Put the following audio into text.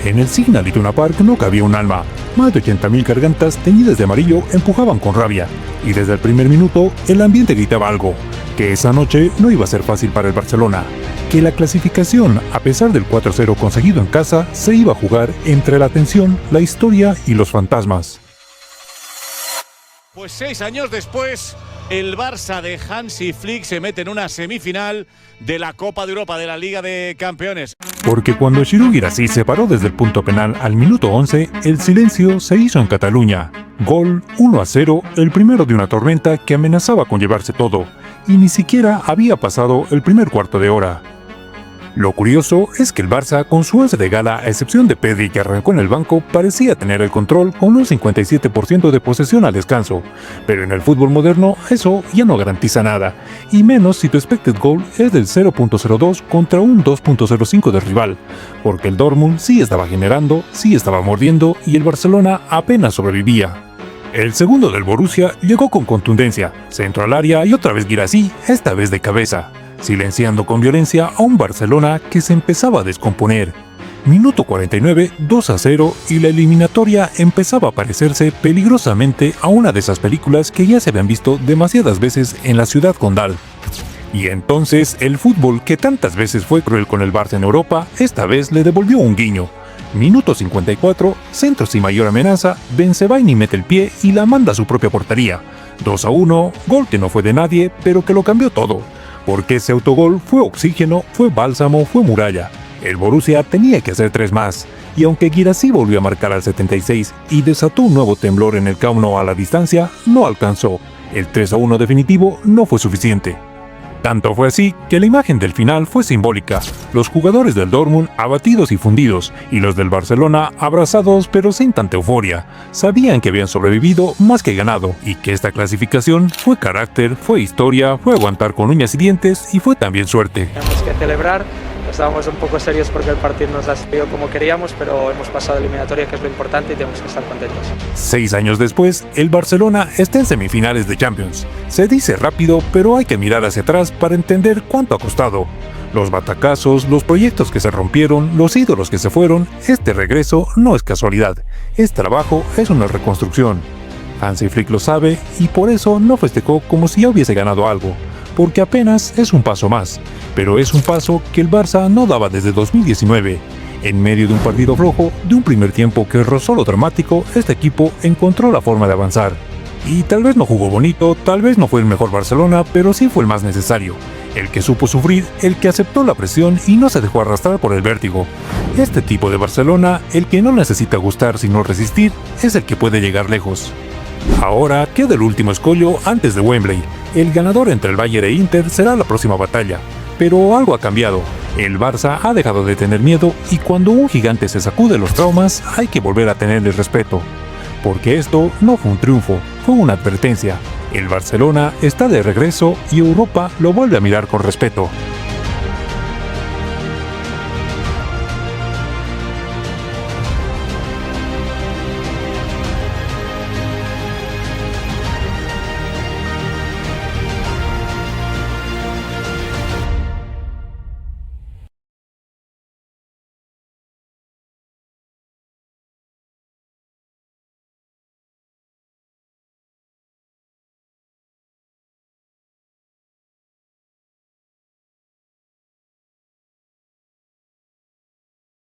En el Signal Iduna Park no cabía un alma. Más de 80.000 gargantas teñidas de amarillo empujaban con rabia, y desde el primer minuto el ambiente gritaba algo, que esa noche no iba a ser fácil para el Barcelona, que la clasificación, a pesar del 4-0 conseguido en casa, se iba a jugar entre la tensión, la historia y los fantasmas. Pues 6 años después, el Barça de Hansi Flick se mete en una semifinal de la Copa de Europa, de la Liga de Campeones. Porque cuando Giroud Guirassy se paró desde el punto penal al minuto 11, el silencio se hizo en Cataluña. Gol 1-0, el primero de una tormenta que amenazaba con llevarse todo, y ni siquiera había pasado el primer cuarto de hora. Lo curioso es que el Barça, con su 11 de gala, a excepción de Pedri que arrancó en el banco, parecía tener el control con un 57% de posesión al descanso. Pero en el fútbol moderno eso ya no garantiza nada, y menos si tu expected goal es del 0.02 contra un 2.05 del rival, porque el Dortmund sí estaba generando, sí estaba mordiendo y el Barcelona apenas sobrevivía. El segundo del Borussia llegó con contundencia, centro al área y otra vez Guirassy, esta vez de cabeza, silenciando con violencia a un Barcelona que se empezaba a descomponer. Minuto 49, 2-0 y la eliminatoria empezaba a parecerse peligrosamente a una de esas películas que ya se habían visto demasiadas veces en la ciudad condal. Y entonces el fútbol que tantas veces fue cruel con el Barça en Europa, esta vez le devolvió un guiño. Minuto 54, centro sin mayor amenaza, Bensebaini mete el pie y la manda a su propia portería. 2-1, gol que no fue de nadie, pero que lo cambió todo. Porque ese autogol fue oxígeno, fue bálsamo, fue muralla. El Borussia tenía que hacer 3 más, y aunque Guirassy volvió a marcar al 76 y desató un nuevo temblor en el Camp Nou a la distancia, no alcanzó. El 3-1 definitivo no fue suficiente. Tanto fue así que la imagen del final fue simbólica. Los jugadores del Dortmund abatidos y fundidos, y los del Barcelona abrazados pero sin tanta euforia. Sabían que habían sobrevivido más que ganado, y que esta clasificación fue carácter, fue historia, fue aguantar con uñas y dientes y fue también suerte. Tenemos que celebrar. Estábamos un poco serios porque el partido nos ha salido como queríamos, pero hemos pasado la eliminatoria, que es lo importante, y tenemos que estar contentos. 6 años después, el Barcelona está en semifinales de Champions. Se dice rápido, pero hay que mirar hacia atrás para entender cuánto ha costado. Los batacazos, los proyectos que se rompieron, los ídolos que se fueron, este regreso no es casualidad. Es trabajo, es una reconstrucción. Hansi Flick lo sabe y por eso no festejó como si ya hubiese ganado algo. Porque apenas es un paso más, pero es un paso que el Barça no daba desde 2019. En medio de un partido flojo, de un primer tiempo que rozó lo dramático, este equipo encontró la forma de avanzar. Y tal vez no jugó bonito, tal vez no fue el mejor Barcelona, pero sí fue el más necesario. El que supo sufrir, el que aceptó la presión y no se dejó arrastrar por el vértigo. Este tipo de Barcelona, el que no necesita gustar sino resistir, es el que puede llegar lejos. Ahora queda el último escollo antes de Wembley. El ganador entre el Bayern e Inter será la próxima batalla. Pero algo ha cambiado. El Barça ha dejado de tener miedo y cuando un gigante se sacude los traumas hay que volver a tenerle respeto. Porque esto no fue un triunfo, fue una advertencia. El Barcelona está de regreso y Europa lo vuelve a mirar con respeto.